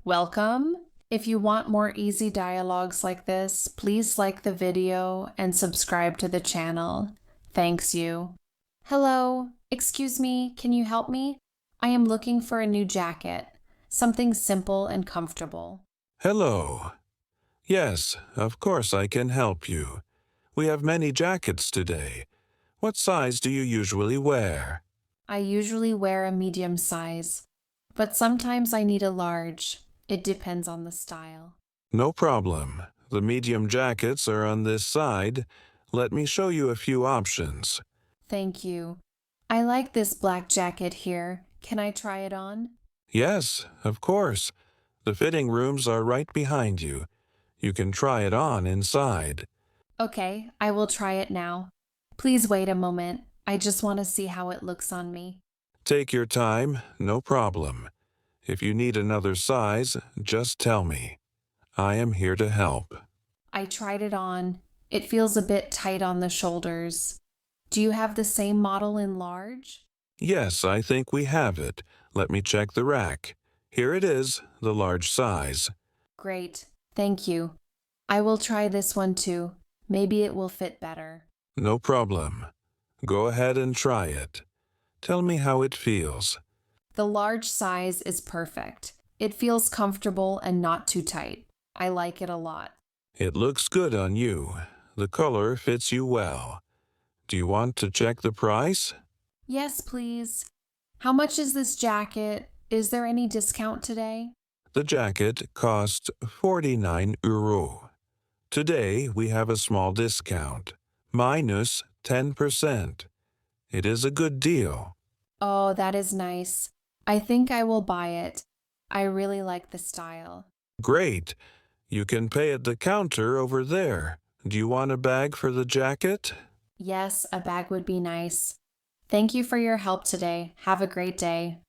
Welcome. If you want more easy dialogues like this, please like the video and subscribe to the channel. Thanks you. Hello, excuse me, can you help me? I am looking for a new jacket, something simple and comfortable. Hello. Yes, of course I can help you. We have many jackets today. What size do you usually wear? I usually wear a medium size, but sometimes I need a large. It depends on the style. No problem. The medium jackets are on this side. Let me show you a few options. Thank you. I like this black jacket here. Can I try it on? Yes, of course. The fitting rooms are right behind you. You can try it on inside. Okay, I will try it now. Please wait a moment. I just want to see how it looks on me. Take your time, no problem. If you need another size, just tell me. I am here to help. I tried it on. It feels a bit tight on the shoulders. Do you have the same model in large? Yes, I think we have it. Let me check the rack. Here it is, the large size. Great, thank you. I will try this one too. Maybe it will fit better. No problem. Go ahead and try it. Tell me how it feels. The large size is perfect. It feels comfortable and not too tight. I like it a lot. It looks good on you. The color fits you well. Do you want to check the price? Yes, please. How much is this jacket? Is there any discount today? The jacket costs 49 euro. Today we have a small discount, minus 10%. It is a good deal. Oh, that is nice. I think I will buy it. I really like the style. Great. You can pay at the counter over there. Do you want a bag for the jacket? Yes, a bag would be nice. Thank you for your help today. Have a great day.